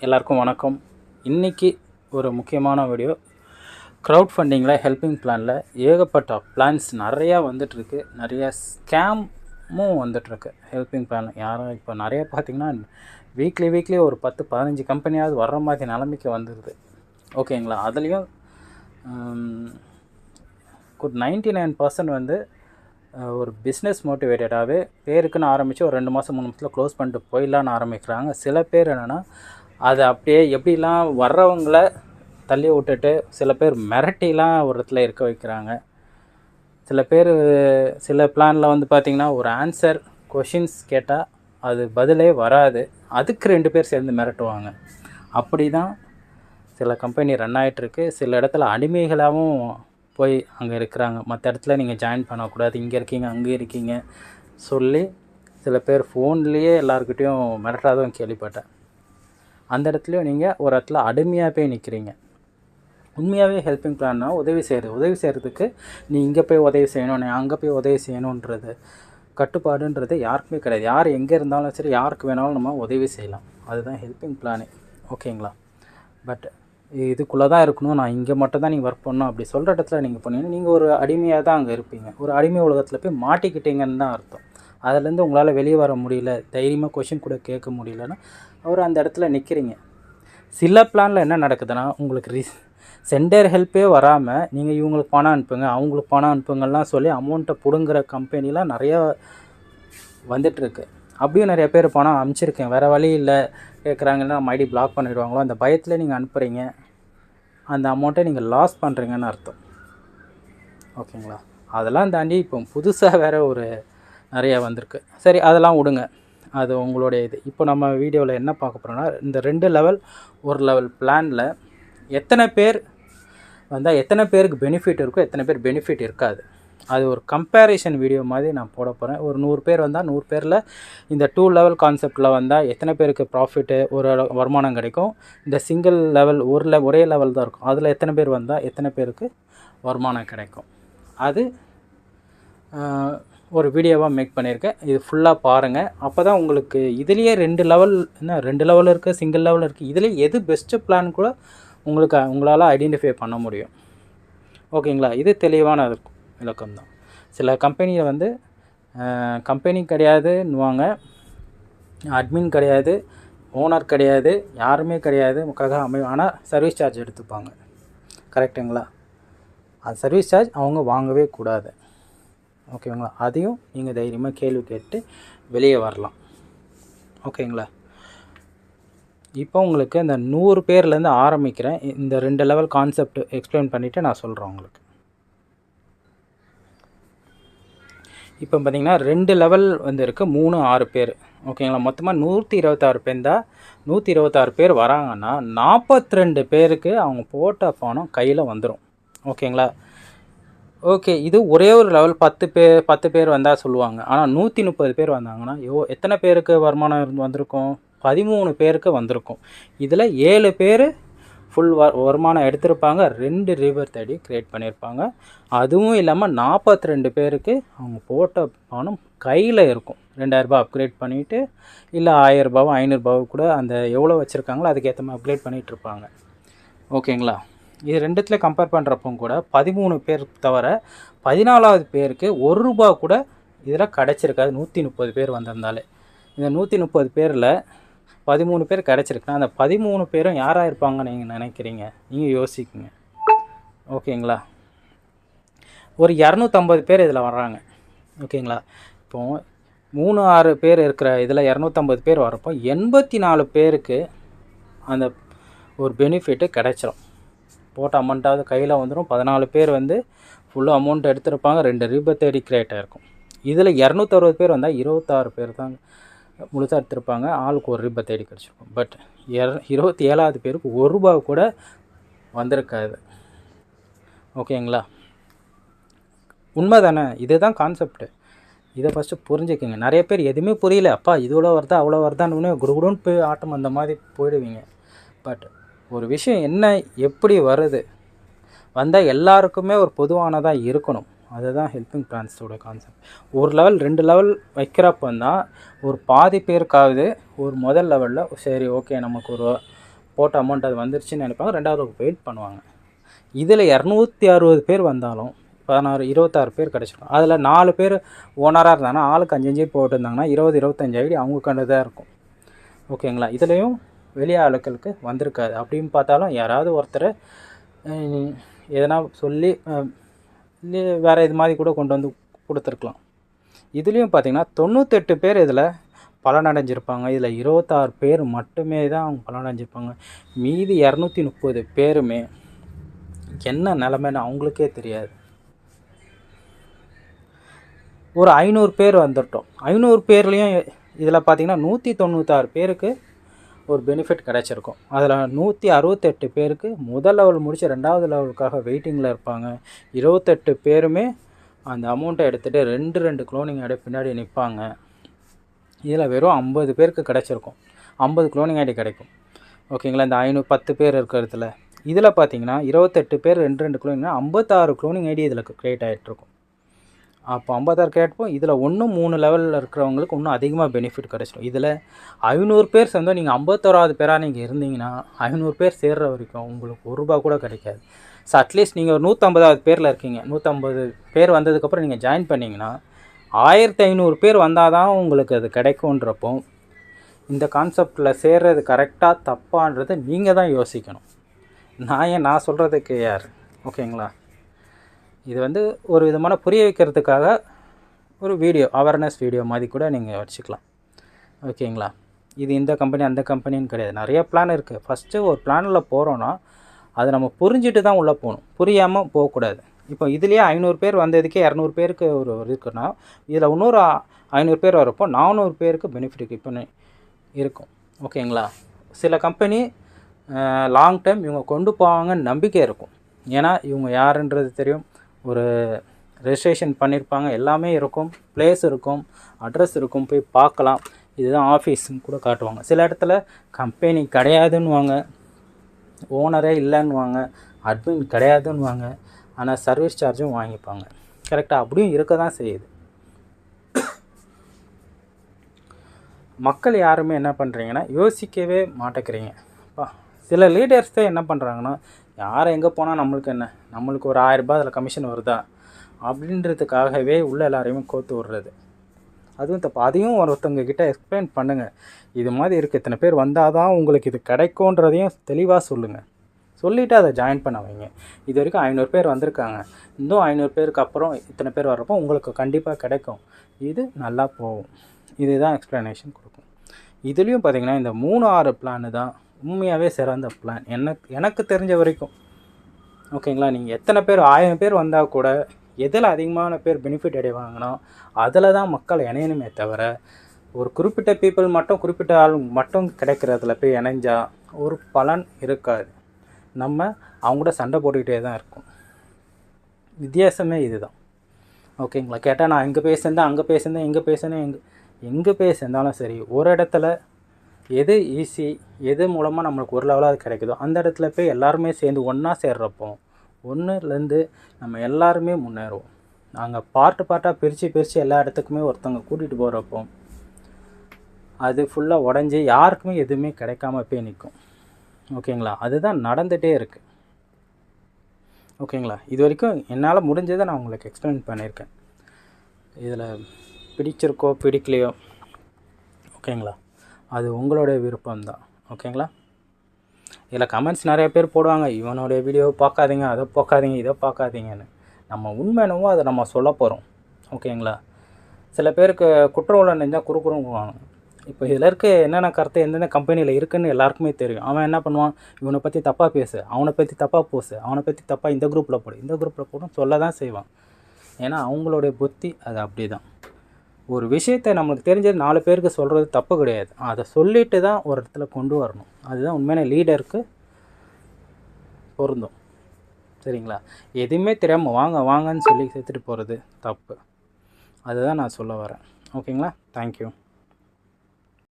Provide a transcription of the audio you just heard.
எல்லாருக்கும் வணக்கம். இன்றைக்கி ஒரு முக்கியமான வீடியோ. க்ரௌட் ஃபண்டிங்கில் ஹெல்பிங் பிளானில் ஏகப்பட்ட பிளான்ஸ் நிறையா வந்துட்டுருக்கு. நிறையா ஸ்கேமும் வந்துட்டுருக்கு ஹெல்பிங் பிளானில். யாரும் இப்போ நிறையா பார்த்திங்கன்னா வீக்லி ஒரு 10-15 கம்பெனியாவது வர்ற மாதிரி நிலைமைக்கு வந்துடுது. ஓகேங்களா? அதுலேயும் ஒரு 99% வந்து ஒரு பிஸ்னஸ் மோட்டிவேட்டடாகவே பேருக்குன்னு ஆரம்பித்து ஒரு 2 மாதம் 3 மாதத்தில் க்ளோஸ் பண்ணிட்டு போயிடலான்னு ஆரம்பிக்கிறாங்க. சில பேர் என்னென்னா அதை அப்படியே எப்படிலாம் வர்றவங்கள தள்ளி விட்டுட்டு சில பேர் மிரட்டிலாம் ஒரு இடத்துல இருக்க வைக்கிறாங்க. சில பிளானில் வந்து பார்த்திங்கன்னா ஒரு ஆன்சர் கொஷின்ஸ் கேட்டால் அது பதிலே வராது, அதுக்கு 2 பேர் சேர்ந்து மிரட்டுவாங்க. அப்படி தான் சில கம்பெனி ரன் ஆகிட்டுருக்கு. சில இடத்துல அடிமைகளாகவும் போய் அங்கே இருக்கிறாங்க. மற்ற இடத்துல நீங்கள் ஜாயின் பண்ணக்கூடாது, இங்கே இருக்கீங்க அங்கே இருக்கீங்க சொல்லி சில பேர் ஃபோன்லேயே எல்லாருக்கிட்டையும் மிரட்டாதான் கேள்விப்பட்டேன். அந்த இடத்துலையும் நீங்கள் ஒரு இடத்துல அடிமையாக போய் நிற்கிறீங்க. உண்மையாகவே ஹெல்பிங் பிளான்னா உதவி செய்கிறதுக்கு நீ இங்கே போய் உதவி செய்யணும், நீ அங்கே போய் உதவி செய்யணுன்றது கட்டுப்பாடுன்றது யாருக்குமே கிடையாது. யார் எங்கே இருந்தாலும் சரி, யாருக்கு வேணாலும் நம்ம உதவி செய்யலாம். அதுதான் ஹெல்பிங் பிளானே. ஓகேங்களா? பட் இதுக்குள்ளே தான் இருக்கணும், நான் இங்கே மட்டும் தான் நீங்கள் ஒர்க் பண்ணணும் அப்படி சொல்கிற இடத்துல நீங்கள் பண்ணீங்கன்னா நீங்கள் ஒரு அடிமையாக தான் அங்கே இருப்பீங்க. ஒரு அடிமை உலகத்தில் போய் மாட்டிக்கிட்டீங்கன்னு தான் அர்த்தம். அதுலேருந்து உங்களால் வெளியே வர முடியல, தைரியமாக கொஷின் கூட கேட்க முடியலன்னா அந்த இடத்துல நிற்கிறீங்க. சில பிளானில் என்ன நடக்குதுன்னா, உங்களுக்கு சென்டர் ஹெல்ப்பே வராமல் நீங்கள் இவங்களுக்கு பணம் அனுப்புங்க அவங்களுக்கு பணம் அனுப்புங்கலாம் சொல்லி அமௌண்ட்டை பிடுங்குற கம்பெனிலாம் நிறையா வந்துட்டுருக்கு. அப்படியும் நிறைய பேர் பணம் அனுப்பிச்சிருக்கேன், வேறு வழி இல்லை கேட்குறாங்கன்னா நம்ம ஐடி பிளாக் பண்ணிவிடுவாங்களோ அந்த பயத்தில் நீங்கள் அனுப்புகிறீங்க. அந்த அமௌண்ட்டை நீங்கள் லாஸ் பண்ணுறீங்கன்னு அர்த்தம். ஓகேங்களா? அதெல்லாம் தாண்டி இப்போ புதுசாக வேறு ஒரு நிறையா வந்திருக்கு. சரி, அதெல்லாம் விடுங்க, அது உங்களுடைய இது. இப்போ நம்ம வீடியோவில் என்ன பார்க்க போகிறோன்னா, இந்த 2 லெவல் ஒரு லெவல் பிளானில் எத்தனை பேர் வந்தால் எத்தனை பேருக்கு பெனிஃபிட் இருக்கோ, எத்தனை பேர் பெனிஃபிட் இருக்காது, அது ஒரு கம்பேரிஷன் வீடியோ மாதிரி நான் போட போகிறேன். ஒரு 100 பேர் வந்தால் 100 பேரில் இந்த 2 லெவல் கான்செப்டில் வந்தால் எத்தனை பேருக்கு ப்ராஃபிட்டு ஒரு வருமானம் கிடைக்கும், இந்த சிங்கிள் லெவல் ஒரே லெவல் தான் இருக்கும் அதில் எத்தனை பேர் வந்தால் எத்தனை பேருக்கு வருமானம் கிடைக்கும், அது ஒரு வீடியோவாக மேக் பண்ணியிருக்கேன். இது ஃபுல்லாக பாருங்கள். அப்போ தான் உங்களுக்கு இதுலேயே 2 லெவல் இருக்குது, சிங்கிள் லெவல் இருக்குது, இதுலேயே எது பெஸ்ட்டு பிளான் கூட உங்களால் ஐடென்டிஃபை பண்ண முடியும். ஓகேங்களா? இது தெளிவான விளக்கம் தான். சில கம்பெனியில் வந்து கம்பெனி கிடையாதுன்னுவாங்க, அட்மின் கிடையாது, ஓனர் கிடையாது, யாருமே கிடையாது, ஆனால் சர்வீஸ் சார்ஜ் எடுத்துப்பாங்க. கரெக்டுங்களா? அது சர்வீஸ் சார்ஜ் அவங்க வாங்கவே கூடாது. ஓகேங்களா? அதையும் நீங்கள் தைரியமாக கேள்வி கேட்டு வெளியே வரலாம். ஓகேங்களா? இப்போ உங்களுக்கு இந்த 100 பேர்லேருந்து ஆரம்பிக்கிறேன். இந்த 2 லெவல் கான்செப்ட் எக்ஸ்பிளைன் பண்ணிவிட்டு நான் சொல்கிறேன் உங்களுக்கு. இப்போ பார்த்திங்கன்னா 2 லெவல் வந்து இருக்குது, 3, 6 பேர். ஓகேங்களா? மொத்தமாக 126 பேர் தான். 126 பேர் வராங்கன்னா 42 பேருக்கு அவங்க போட்ட பணம் கையில் வந்துடும். ஓகேங்களா? ஓகே, இது ஒரே ஒரு லெவல் 10 பேர் வந்தால் சொல்லுவாங்க. ஆனால் 130 பேர் வந்தாங்கன்னா எத்தனை பேருக்கு வருமானம் வந்திருக்கும்? 13 பேருக்கு வந்திருக்கும். இதில் 7 பேர் ஃபுல் வருமானம் எடுத்திருப்பாங்க, 2 ரீபர்த் ஐடி க்ரியேட் பண்ணியிருப்பாங்க. அதுவும் இல்லாமல் 42 பேருக்கு அவங்க போட்ட பணம் கையில் இருக்கும். 2000 அப்கிரேட் பண்ணிவிட்டு, இல்லை 1000 500 கூட அந்த எவ்வளோ வச்சுருக்காங்களோ அதுக்கேற்ற மாதிரி அப்கிரேட் பண்ணிகிட்ருப்பாங்க. ஓகேங்களா? இது 2த்துல கம்பேர் பண்ணுறப்போ கூட 13 பேர் தவிர 14வது பேருக்கு ₹1 கூட இதில் கிடச்சிருக்காது. 130 பேர் வந்திருந்தாலே இந்த 130 பேரில் 13 பேர் கிடச்சிருக்குன்னா அந்த 13 பேரும் யாராக இருப்பாங்க நீங்கள் நினைக்கிறீங்க? நீங்கள் யோசிக்குங்க. ஓகேங்களா? ஒரு 250 பேர் இதில் வர்றாங்க. ஓகேங்களா? இப்போது 3-6 பேர் இருக்கிற இதில் 250 பேர் வரப்போ 84 பேருக்கு அந்த ஒரு பெனிஃபிட்டு கிடச்சிரும். போட்ட அமௌண்ட்டாவது கையில் வந்துடும். 14 பேர் வந்து ஃபுல்லு அமௌண்ட் எடுத்திருப்பாங்க, 2 ரீபர்த் ஐடி கிரியேட் ஆகிருக்கும். இதில் 260 பேர் வந்தால் 26 பேர் தான் முழுசாக எடுத்திருப்பாங்க, ஆளுக்கு ஒரு ரீபர்த் ஐடி கிடச்சிருக்கும். பட் 27வது பேருக்கு ₹1 கூட வந்திருக்காது. ஓகேங்களா? உண்மை தானே? இதுதான் கான்செப்ட்டு. இதை ஃபஸ்ட்டு புரிஞ்சுக்கோங்க. நிறைய பேர் எதுவுமே புரியல, அப்பா இவ்வளோ வருதா அவ்வளோ வருதான்னு குடுகுடுன்னு போய் ஆட்டம் அந்த மாதிரி போயிடுவீங்க. பட் ஒரு விஷயம் என்ன, எப்படி வருது வந்தால் எல்லாருக்குமே ஒரு பொதுவானதாக இருக்கணும். அதுதான் ஹெல்பிங் பிளான்ஸோட கான்செப்ட். ஒரு லெவல் 2 லெவல் வைக்கிறப்போ தான் ஒரு பாதி பேருக்காவது ஒரு முதல் லெவலில் சரி ஓகே நமக்கு ஒரு போட்ட அமௌண்ட் அது வந்துருச்சுன்னு நினைப்பாங்க. 2வது வெயிட் பண்ணுவாங்க. இதில் 260 பேர் வந்தாலும் 26 பேர் கிடச்சிருக்கும். அதில் 4 பேர் ஓனராக இருந்தாங்கன்னா ஆளுக்கு 5 போட்டுருந்தாங்கன்னா 20-25 ஐடி அவங்க கண்டுதான் இருக்கும். ஓகேங்களா? இதுலேயும் வெளி ஆளுக்களுக்கு வந்திருக்காது. அப்படின்னு பார்த்தாலும் யாராவது ஒருத்தர் எதனா சொல்லி வேறு இது மாதிரி கூட கொண்டு வந்து கொடுத்துருக்கலாம். இதுலேயும் பார்த்திங்கன்னா 98 பேர் இதில் பலனடைஞ்சிருப்பாங்க. இதில் 26 பேர் மட்டுமே தான் அவங்க பலனடைஞ்சிருப்பாங்க. மீதி 230 பேருமே என்ன நிலமைன்னு அவங்களுக்கே தெரியாது. ஒரு 500 பேர் வந்துட்டோம். 500 பேர்லேயும் இதில் பார்த்திங்கன்னா 196 பேருக்கு ஒரு பெனிஃபிட் கிடச்சிருக்கும். அதில் 168 பேருக்கு முதல் லெவல் முடித்து 2வது லெவலுக்காக வெயிட்டிங்கில் இருப்பாங்க. 28 பேருமே அந்த அமௌண்ட்டை எடுத்துகிட்டு 2 க்ளோனிங் ஐடி பின்னாடி நிற்பாங்க. இதில் வெறும் 50 பேருக்கு கிடச்சிருக்கும். 50 க்ளோனிங் ஐடி கிடைக்கும். ஓகேங்களா? இந்த 510 பேர் இருக்கிறதுல இதில் பார்த்தீங்கன்னா 28 பேர் 2 க்ளோனிங்னா 56 க்ளோனிங் ஐடி இதில் க்ரியேட் ஆகிட்ருக்கும். அப்போ 56 க்ரியேட் இதில் 3 லெவலில் இருக்கிறவங்களுக்கு இன்னும் அதிகமாக பெனிஃபிட் கிடச்சிடும். இதில் 500 பேர் சேர்ந்தோம். நீங்கள் 51வது பேராக நீங்கள் இருந்தீங்கன்னா 500 பேர் சேர்கிற வரைக்கும் உங்களுக்கு ₹1 கூட கிடைக்காது. ஸோ அட்லீஸ்ட் நீங்கள் ஒரு 150வது பேரில் இருக்கீங்க. 150 பேர் வந்ததுக்கப்புறம் நீங்கள் ஜாயின் பண்ணிங்கன்னா 1500 பேர் வந்தால் தான் உங்களுக்கு அது கிடைக்குன்றப்போ இந்த கான்செப்டில் சேர்றது கரெக்டாக தப்பான்றது நீங்கள் தான் யோசிக்கணும். நான் சொல்கிறதுக்கு யார்? ஓகேங்களா? இது ஒரு விதமான புரிய வைக்கிறதுக்காக ஒரு வீடியோ, அவேர்னஸ் வீடியோ மாதிரி கூட நீங்கள் வச்சுக்கலாம். ஓகேங்களா? இது இந்த கம்பெனி அந்த கம்பெனின்னு கிடையாது. நிறைய பிளான் இருக்குது. ஃபஸ்ட்டு ஒரு பிளானில் போகிறோன்னா அதை நம்ம புரிஞ்சுட்டு தான் உள்ளே போகணும். புரியாமல் போகக்கூடாது. இப்போ இதுலேயே 500 பேர் வந்ததுக்கே 200 பேருக்கு ஒரு இருக்குன்னா இதில் இன்னொரு 500 பேர் வரப்போ 400 பேருக்கு பெனிஃபிட் இப்போ இருக்கும். ஓகேங்களா? சில கம்பெனி லாங் டைம் இவங்க கொண்டு போவாங்கன்னு நம்பிக்கை இருக்கும். ஏன்னா இவங்க யாருன்றது தெரியும். ஒரு ரெஜிஸ்ட்ரேஷன் பண்ணியிருப்பாங்க. எல்லாமே இருக்கும். பிளேஸ் இருக்கும், அட்ரஸ் இருக்கும், போய் பார்க்கலாம். இதுதான் ஆஃபீஸ்ன்னு கூட காட்டுவாங்க. சில இடத்துல கம்பெனி கிடையாதுன்னுவாங்க, ஓனரே இல்லைன்னுவாங்க, அட்மின் கிடையாதுன்னுவாங்க. ஆனால் சர்வீஸ் சார்ஜும் வாங்கிப்பாங்க. கரெக்டாக? அப்படியும் இருக்க தான் செய்யுது. மக்கள் யாருமே என்ன பண்ணுறீங்கன்னா யோசிக்கவே மாட்டேங்கிறீங்க. சில லீடர்ஸ் தான் என்ன பண்ணுறாங்கன்னா, யாரை எங்கே போனால் நம்மளுக்கு என்ன, நம்மளுக்கு ஒரு 1000 ரூபாய் அதில் கமிஷன் வருதா அப்படின்றதுக்காகவே உள்ள எல்லாரையுமே கோத்து விடுறது. அதுவும் தப்பு. அதையும் ஒருத்தவங்க கிட்ட எக்ஸ்பிளைன் பண்ணுங்கள். இது மாதிரி இருக்குது, இத்தனை பேர் வந்தால் தான் உங்களுக்கு இது கிடைக்கும்ன்றதையும் தெளிவாக சொல்லுங்கள். சொல்லிவிட்டு அதை ஜாயின் பண்ண வைங்க. இது வரைக்கும் 500 பேர் வந்திருக்காங்க. இன்னும் 500 பேருக்கு அப்புறம் இத்தனை பேர் வர்றப்போ உங்களுக்கு கண்டிப்பாக கிடைக்கும். இது நல்லா போகும். இதுதான் எக்ஸ்ப்ளனேஷன் கொடுக்கும். இதுலேயும் பார்த்திங்கன்னா இந்த 3-6 பிளான் தான் உண்மையாகவே சிறந்த பிளான் எனக்கு தெரிஞ்ச வரைக்கும். ஓகேங்களா? நீங்கள் எத்தனை பேர் 1000 பேர் வந்தால் கூட எதில் அதிகமான பேர் பெனிஃபிட் அடைவாங்கன்னா அதில் தான் மக்கள் இணையணுமே தவிர ஒரு குறிப்பிட்ட பீப்புள் மட்டும் குறிப்பிட்ட ஆள் மட்டும் கிடைக்கிறதுல போய் இணைஞ்சா ஒரு பலன் இருக்காது. நம்ம அவங்கூட சண்டை போட்டுக்கிட்டே தான் இருக்கும். வித்தியாசமே இதுதான். ஓகேங்களா? கேட்டால் நான் இங்கே பேசுகிறேன், அங்கே பேசுகிறேன், எங்கே பேசுகிறேன், எங்கே பேசுந்தாலும் சரி, ஒரு இடத்துல எது ஈஸி, எது மூலமாக நம்மளுக்கு ஒரு லெவலாக கிடைக்குதோ அந்த இடத்துல போய் எல்லாருமே சேர்ந்து ஒன்றா சேர்றப்போ ஒன்றுலேருந்து நம்ம எல்லாருமே முன்னேறுவோம். நாங்கள் பார்ட்டாக பிரித்து எல்லா இடத்துக்குமே ஒருத்தவங்க கூட்டிகிட்டு போகிறப்போ அது ஃபுல்லாக உடஞ்சி யாருக்குமே எதுவுமே கிடைக்காம போய் நிற்கும். ஓகேங்களா? அதுதான் நடந்துகிட்டே இருக்குது. ஓகேங்களா? இது வரைக்கும் என்னால் முடிஞ்சதை நான் உங்களுக்கு எக்ஸ்பிளைன் பண்ணியிருக்கேன். இதில் பிடிச்சிருக்கோ பிடிக்கலையோ ஓகேங்களா, அது உங்களுடைய விருப்பம்தான். ஓகேங்களா? இதில் கமெண்ட்ஸ் நிறைய பேர் போடுவாங்க, இவனுடைய வீடியோவை பார்க்காதீங்க, அதை பார்க்காதீங்க, இதை பார்க்காதீங்கன்னு. நம்ம உண்மை என்னவோ அதை நம்ம சொல்ல போகிறோம். ஓகேங்களா? சில பேருக்கு குற்ற உள்ள நெஞ்சால் குறுக்குறுங்குவாங்க. இப்போ இதில் இருக்க என்னென்ன கருத்து எந்தெந்த கம்பெனியில் இருக்குதுன்னு எல்லாருக்குமே தெரியும். அவன் என்ன பண்ணுவான், இவனை பற்றி தப்பாக பேசு, அவனை பற்றி தப்பாக போசு, அவனை பற்றி தப்பாக இந்த குரூப்பில் போடு, இந்த குரூப்பில் போடும் சொல்ல தான் செய்வான். ஏன்னா அவங்களுடைய புத்தி அது அப்படி தான். ஒரு விஷயத்தை நம்மளுக்கு தெரிஞ்சது 4 பேருக்கு சொல்கிறது தப்பு கிடையாது. அதை சொல்லிட்டு தான் ஒரு இடத்துல கொண்டு வரணும். அதுதான் உண்மையான லீடருக்கு பொருந்தும். சரிங்களா? எதுவுமே தெரியாமல் வாங்கன்னு சொல்லி சேர்த்துட்டு போகிறது தப்பு. அதுதான் நான் சொல்ல வரேன். ஓகேங்களா? தேங்க்யூ.